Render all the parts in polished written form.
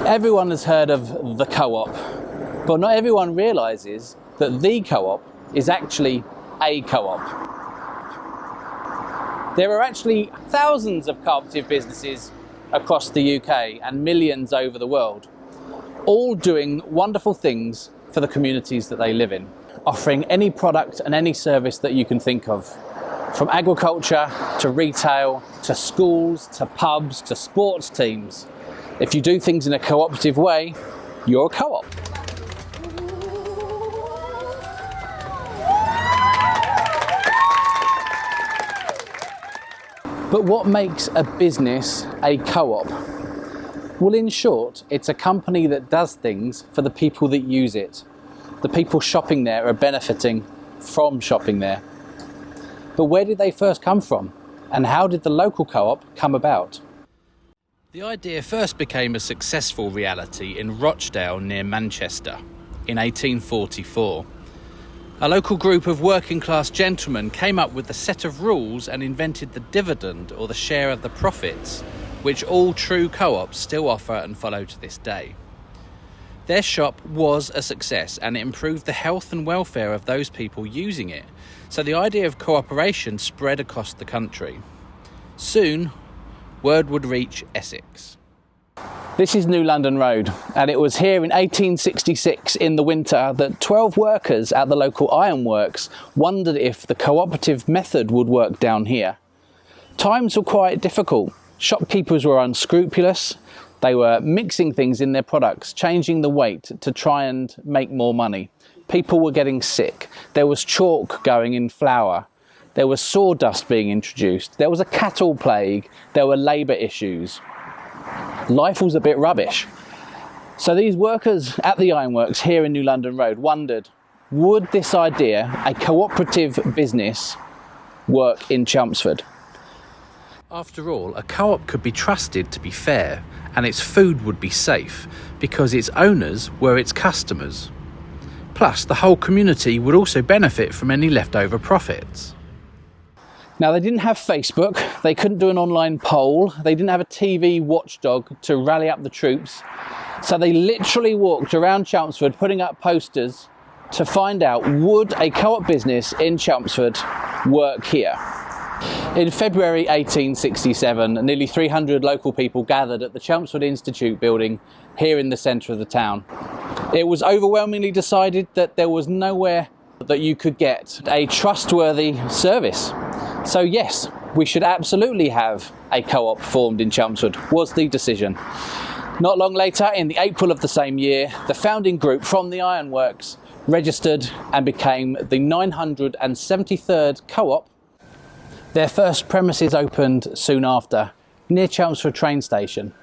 Everyone has heard of the co-op, but not everyone realises that the co-op is actually a co-op. There are actually thousands of cooperative businesses across the UK and millions over the world, all doing wonderful things for the communities that they live in, offering any product and any service that you can think of, from agriculture to retail to schools to pubs to sports teams. If you do things in a cooperative way, you're a co-op. But what makes a business a co-op? Well, in short, it's a company that does things for the people that use it. The people shopping there are benefiting from shopping there. But where did they first come from? And how did the local co-op come about? The idea first became a successful reality in Rochdale near Manchester in 1844. A local group of working class gentlemen came up with a set of rules and invented the dividend, or the share of the profits, which all true co-ops still offer and follow to this day. Their shop was a success and it improved the health and welfare of those people using it, so the idea of cooperation spread across the country. Soon, word would reach Essex. This is New London Road, and it was here in 1866 in the winter that 12 workers at the local ironworks wondered if the cooperative method would work down here. Times were quite difficult. Shopkeepers were unscrupulous. They were mixing things in their products, changing the weight to try and make more money. People were getting sick. There was chalk going in flour. There was sawdust being introduced. There was a cattle plague. There were labour issues. Life was a bit rubbish. So these workers at the ironworks here in New London Road wondered, would this idea, a cooperative business, work in Chelmsford? After all, a co-op could be trusted to be fair, and its food would be safe because its owners were its customers. Plus, the whole community would also benefit from any leftover profits. Now, they didn't have Facebook, they couldn't do an online poll, they didn't have a TV watchdog to rally up the troops, so they literally walked around Chelmsford putting up posters to find out, would a co-op business in Chelmsford work here? In February 1867, nearly 300 local people gathered at the Chelmsford Institute building here in the centre of the town. It was overwhelmingly decided that there was nowhere that you could get a trustworthy service. So yes, we should absolutely have a co-op formed in Chelmsford, was the decision. Not long later, in the April of the same year, the founding group from the ironworks registered and became the 973rd co-op. Their first premises opened soon after, near Chelmsford train station.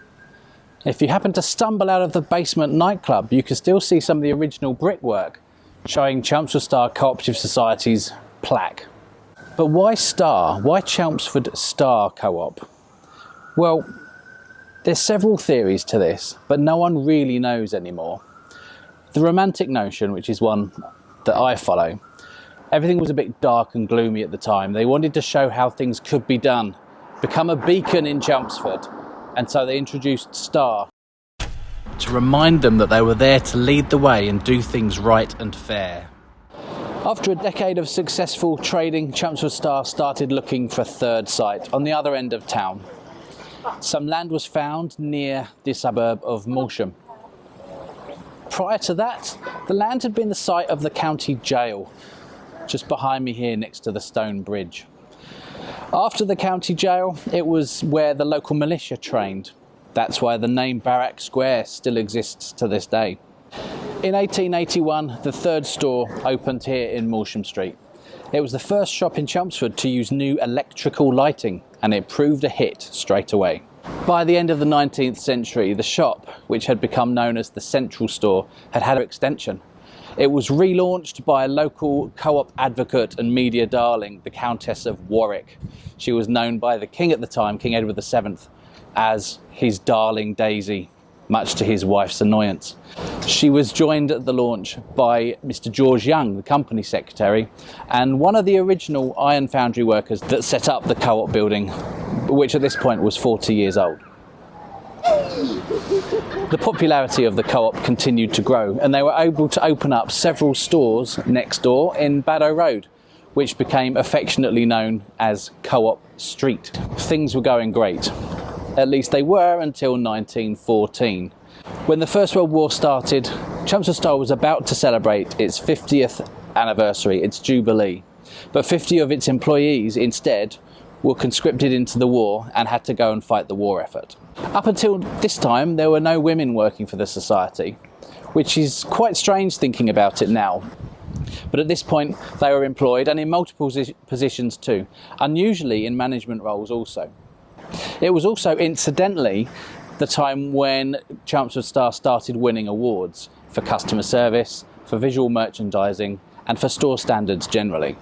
If you happen to stumble out of the basement nightclub, you can still see some of the original brickwork showing Chelmsford Star Cooperative Society's plaque. But why Star? Why Chelmsford Star Co-op? Well, there's several theories to this, but no one really knows anymore. The romantic notion, which is one that I follow, everything was a bit dark and gloomy at the time. They wanted to show how things could be done, become a beacon in Chelmsford, and so they introduced Star to remind them that they were there to lead the way and do things right and fair. After a decade of successful trading, Chelmsford Star started looking for a third site on the other end of town. Some land was found near the suburb of Molsham. Prior to that, the land had been the site of the county jail, just behind me here next to the stone bridge. After the county jail, it was where the local militia trained. That's why the name Barrack Square still exists to this day. In 1881, the third store opened here in Molsham Street. It was the first shop in Chelmsford to use new electrical lighting, and it proved a hit straight away. By the end of the 19th century, the shop, which had become known as the Central Store, had had an extension. It was relaunched by a local co-op advocate and media darling, the Countess of Warwick. She was known by the King at the time, King Edward VII, as his darling Daisy, much to his wife's annoyance. She was joined at the launch by Mr. George Young, the company secretary, and one of the original iron foundry workers that set up the co-op building, which at this point was 40 years old. The popularity of the co-op continued to grow, and they were able to open up several stores next door in Baddow Road, which became affectionately known as Co-op Street. Things were going great. At least they were until 1914. When the First World War started, Chelmsford Star was about to celebrate its 50th anniversary, its jubilee. But 50 of its employees instead were conscripted into the war and had to go and fight the war effort. Up until this time, there were no women working for the society, which is quite strange thinking about it now. But at this point, they were employed, and in multiple positions too, unusually in management roles also. It was also, incidentally, the time when Chelmsford Star started winning awards for customer service, for visual merchandising, and for store standards generally.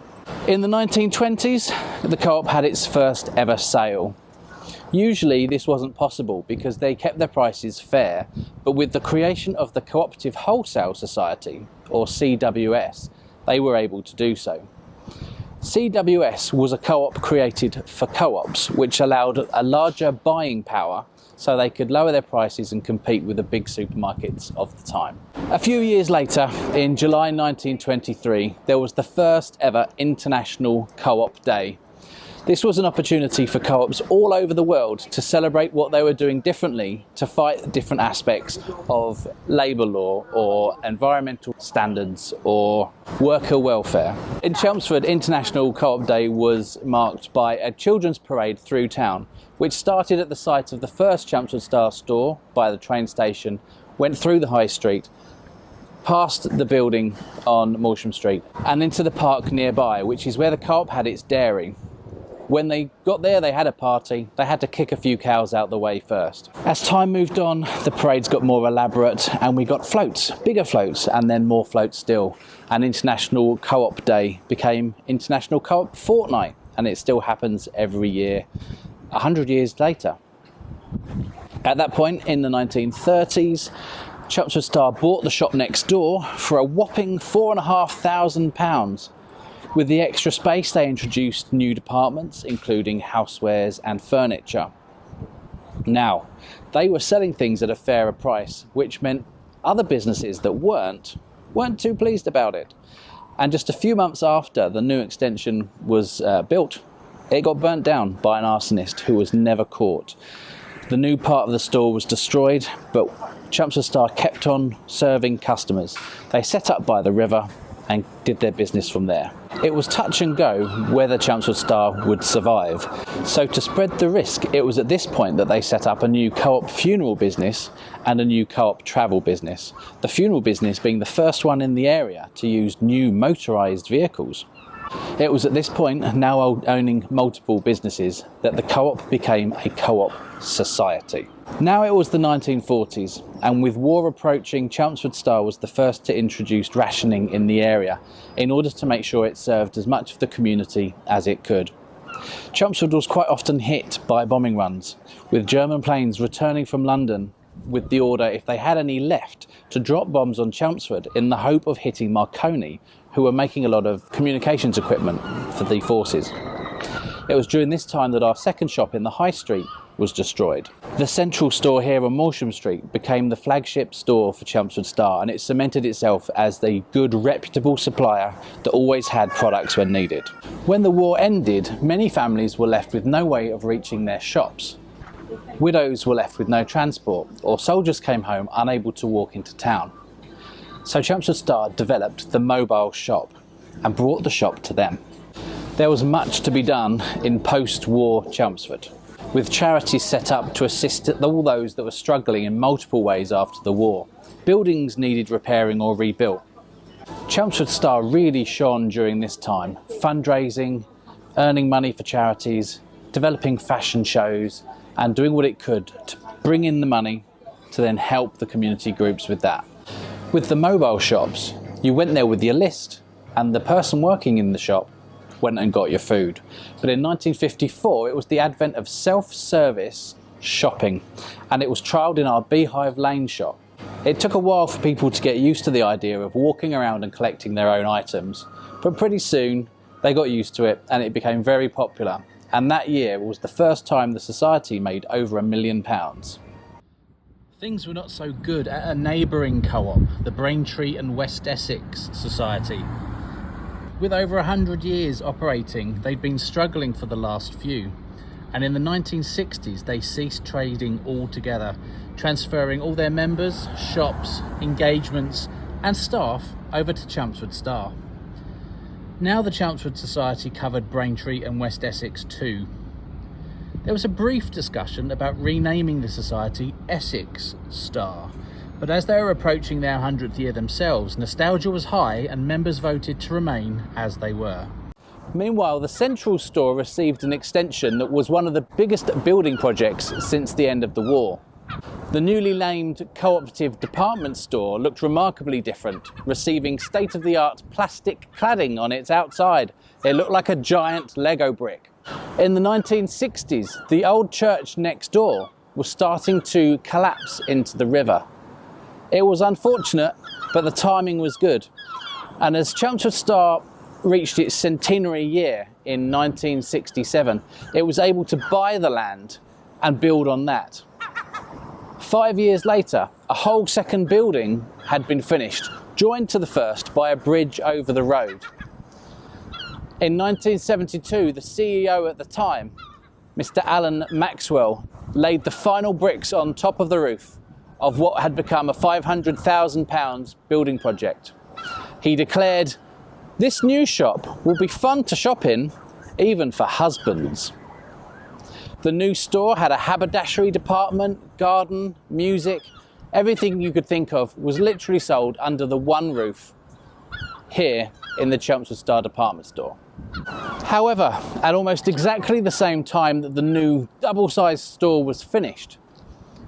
In the 1920s, the co-op had its first ever sale. Usually this wasn't possible because they kept their prices fair, but with the creation of the Cooperative Wholesale Society, or CWS, they were able to do so. CWS was a co-op created for co-ops, which allowed a larger buying power so they could lower their prices and compete with the big supermarkets of the time. A few years later, in July 1923, there was the first ever International Co-op Day. This was an opportunity for co-ops all over the world to celebrate what they were doing differently to fight different aspects of labour law or environmental standards or worker welfare. In Chelmsford, International Co-op Day was marked by a children's parade through town, which started at the site of the first Chelmsford Star store by the train station, went through the high street, past the building on Morsham Street and into the park nearby, which is where the co-op had its dairy. When they got there, they had a party. They had to kick a few cows out the way first. As time moved on, the parades got more elaborate and we got floats, bigger floats, and then more floats still. And International Co-op Day became International Co-op Fortnight, and it still happens every year, 100 years later. At that point, in the 1930s, Chelmsford Star bought the shop next door for a whopping £4,500. With the extra space, they introduced new departments, including housewares and furniture. Now, they were selling things at a fairer price, which meant other businesses that weren't too pleased about it. And just a few months after the new extension was built, it got burnt down by an arsonist who was never caught. The new part of the store was destroyed, but Chelmsford Star kept on serving customers. They set up by the river and did their business from there. It was touch and go whether Chelmsford Star would survive. So to spread the risk, it was at this point that they set up a new co-op funeral business and a new co-op travel business. The funeral business being the first one in the area to use new motorised vehicles. It was at this point, now owning multiple businesses, that the co-op became a co-op society. Now it was the 1940s, and with war approaching, Chelmsford Star was the first to introduce rationing in the area in order to make sure it served as much of the community as it could. Chelmsford was quite often hit by bombing runs, with German planes returning from London with the order, if they had any left, to drop bombs on Chelmsford in the hope of hitting Marconi, who were making a lot of communications equipment for the forces. It was during this time that our second shop in the High Street was destroyed. The central store here on Morsham Street became the flagship store for Chelmsford Star, and it cemented itself as the good, reputable supplier that always had products when needed. When the war ended, many families were left with no way of reaching their shops. Widows were left with no transport, or soldiers came home unable to walk into town. So Chelmsford Star developed the mobile shop and brought the shop to them. There was much to be done in post-war Chelmsford, with charities set up to assist all those that were struggling in multiple ways after the war. Buildings needed repairing or rebuilt. Chelmsford Star really shone during this time, fundraising, earning money for charities, developing fashion shows, and doing what it could to bring in the money to then help the community groups with that. With the mobile shops, you went there with your list, and the person working in the shop went and got your food. But in 1954, it was the advent of self-service shopping, and it was trialled in our Beehive Lane shop. It took a while for people to get used to the idea of walking around and collecting their own items, but pretty soon they got used to it and it became very popular. And that year was the first time the society made over £1 million. Things were not so good at a neighbouring co-op, the Braintree and West Essex Society. With over 100 years operating, they'd been struggling for the last few. And in the 1960s, they ceased trading altogether, transferring all their members, shops, engagements and staff over to Chelmsford Star. Now the Chelmsford Society covered Braintree and West Essex too. There was a brief discussion about renaming the society Essex-Star, but as they were approaching their 100th year themselves, nostalgia was high and members voted to remain as they were. Meanwhile, the central store received an extension that was one of the biggest building projects since the end of the war. The newly named cooperative department store looked remarkably different, receiving state-of-the-art plastic cladding on its outside. It looked like a giant Lego brick. In the 1960s, the old church next door was starting to collapse into the river. It was unfortunate, but the timing was good. And as Chelmsford Star reached its centenary year in 1967, it was able to buy the land and build on that. 5 years later, a whole second building had been finished, joined to the first by a bridge over the road. In 1972, the CEO at the time, Mr. Alan Maxwell, laid the final bricks on top of the roof of what had become a £500,000 building project. He declared, "This new shop will be fun to shop in, even for husbands." The new store had a haberdashery department, garden, music, everything you could think of was literally sold under the one roof here in the Chelmsford Star department store. However, at almost exactly the same time that the new double-sized store was finished,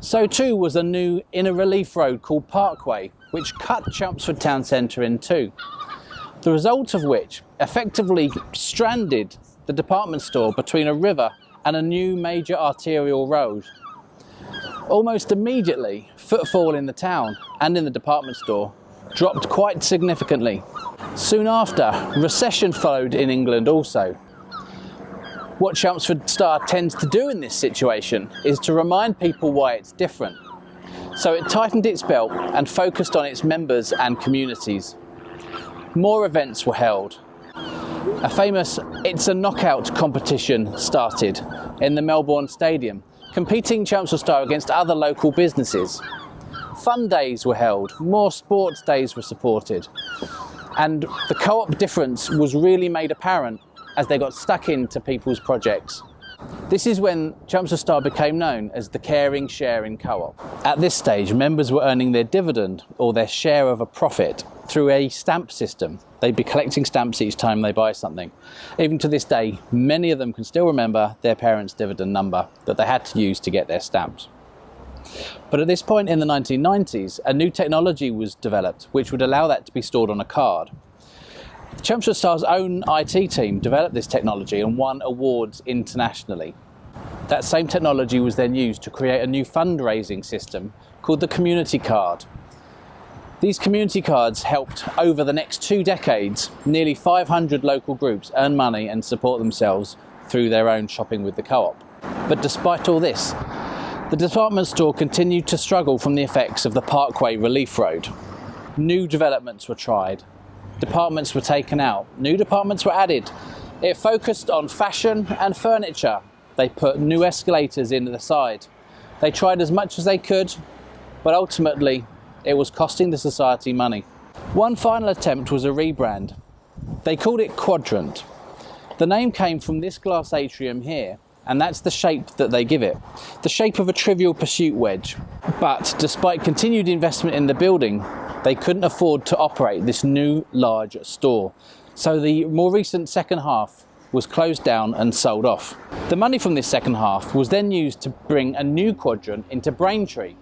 so too was a new inner relief road called Parkway, which cut Chelmsford town centre in two. The result of which effectively stranded the department store between a river and a new major arterial road. Almost immediately, footfall in the town and in the department store dropped quite significantly. Soon after, recession followed in England also. What Chelmsford Star tends to do in this situation is to remind people why it's different. So it tightened its belt and focused on its members and communities. More events were held. A famous It's a Knockout competition started in the Melbourne Stadium, competing Chelmsford Star against other local businesses. Fun days were held, more sports days were supported, and the co-op difference was really made apparent as they got stuck into people's projects. This is when Chelmsford Star became known as the Caring Sharing Co-op. At this stage, members were earning their dividend or their share of a profit through a stamp system. They'd be collecting stamps each time they buy something. Even to this day, many of them can still remember their parents' dividend number that they had to use to get their stamps. But at this point in the 1990s, a new technology was developed which would allow that to be stored on a card. Chelmsford Star's own IT team developed this technology and won awards internationally. That same technology was then used to create a new fundraising system called the Community Card. These community cards helped, over the next 2 decades, nearly 500 local groups earn money and support themselves through their own shopping with the co-op. But despite all this, the department store continued to struggle from the effects of the Parkway Relief Road. New developments were tried. Departments were taken out. New departments were added. It focused on fashion and furniture. They put new escalators into the side. They tried as much as they could, but ultimately it was costing the society money. One final attempt was a rebrand. They called it Quadrant. The name came from this glass atrium here, and that's the shape that they give it. The shape of a Trivial Pursuit wedge. But despite continued investment in the building, they couldn't afford to operate this new large store. So the more recent second half was closed down and sold off. The money from this second half was then used to bring a new quadrant into Braintree,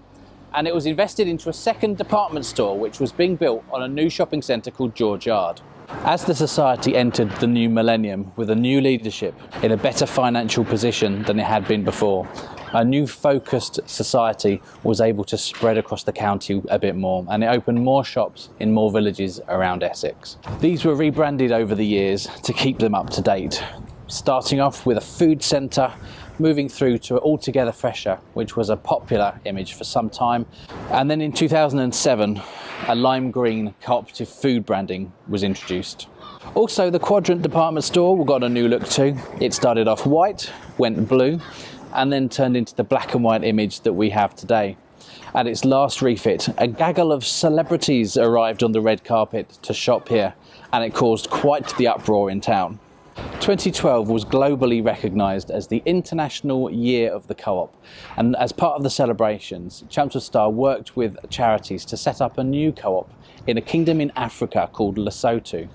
and it was invested into a second department store which was being built on a new shopping centre called George Yard. As the society entered the new millennium with a new leadership in a better financial position than it had been before, a new focused society was able to spread across the county a bit more, and it opened more shops in more villages around Essex. These were rebranded over the years to keep them up to date, starting off with a food centre, moving through to Altogether Fresher, which was a popular image for some time. And then in 2007, a lime green cooperative food branding was introduced. Also, the Quadrant department store got a new look too. It started off white, went blue, and then turned into the black and white image that we have today. At its last refit, a gaggle of celebrities arrived on the red carpet to shop here, and it caused quite the uproar in town. 2012 was globally recognised as the International Year of the Co-op, and as part of the celebrations, Chelmsford Star worked with charities to set up a new co-op in a kingdom in Africa called Lesotho.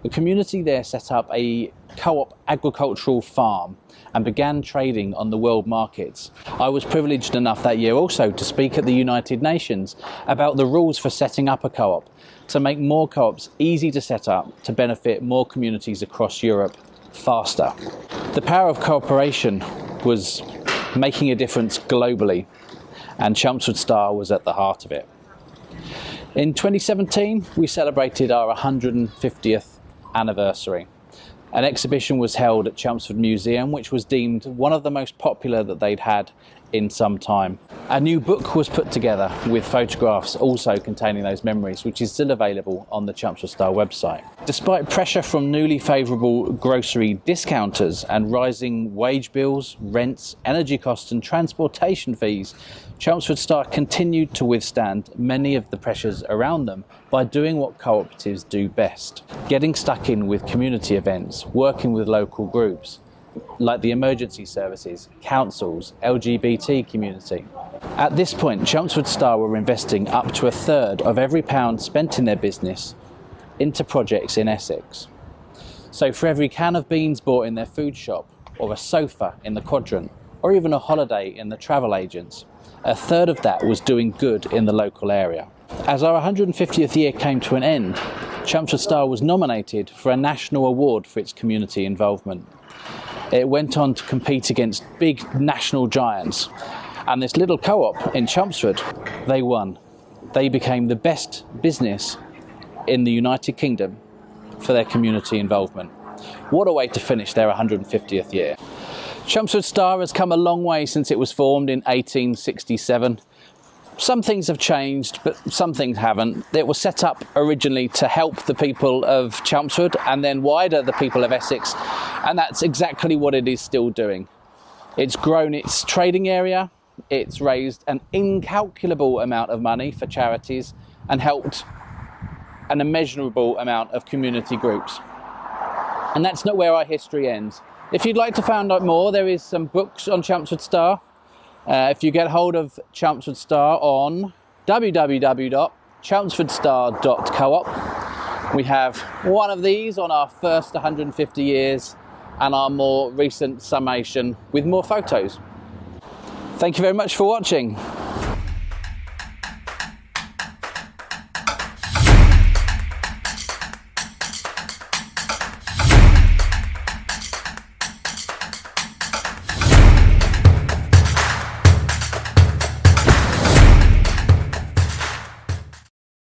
The community there set up a co-op agricultural farm and began trading on the world markets. I was privileged enough that year also to speak at the United Nations about the rules for setting up a co-op, to make more co-ops easy to set up to benefit more communities across Europe faster. The power of cooperation was making a difference globally, and Chelmsford Star was at the heart of it. In 2017, we celebrated our 150th anniversary. An exhibition was held at Chelmsford Museum, which was deemed one of the most popular that they'd had in some time. A new book was put together with photographs also containing those memories, which is still available on the Chelmsford Star website. Despite pressure from newly favourable grocery discounters and rising wage bills, rents, energy costs and transportation fees, Chelmsford Star continued to withstand many of the pressures around them by doing what cooperatives do best: getting stuck in with community events, working with local groups like the emergency services, councils, LGBT community. At this point, Chelmsford Star were investing up to a third of every pound spent in their business into projects in Essex. So for every can of beans bought in their food shop, or a sofa in the Quadrant, or even a holiday in the travel agents, a third of that was doing good in the local area. As our 150th year came to an end, Chelmsford Star was nominated for a national award for its community involvement. It went on to compete against big national giants, and this little co-op in Chelmsford, they won. They became the best business in the United Kingdom for their community involvement. What a way to finish their 150th year. Chelmsford Star has come a long way since it was formed in 1867. Some things have changed, but some things haven't. It was set up originally to help the people of Chelmsford and then wider the people of Essex, and that's exactly what it is still doing. It's grown its trading area, it's raised an incalculable amount of money for charities and helped an immeasurable amount of community groups. And that's not where our history ends. If you'd like to find out more, there is some books on Chelmsford Star. If you get hold of Chelmsford Star on www.chelmsfordstar.coop, we have one of these on our first 150 years and our more recent summation with more photos. Thank you very much for watching.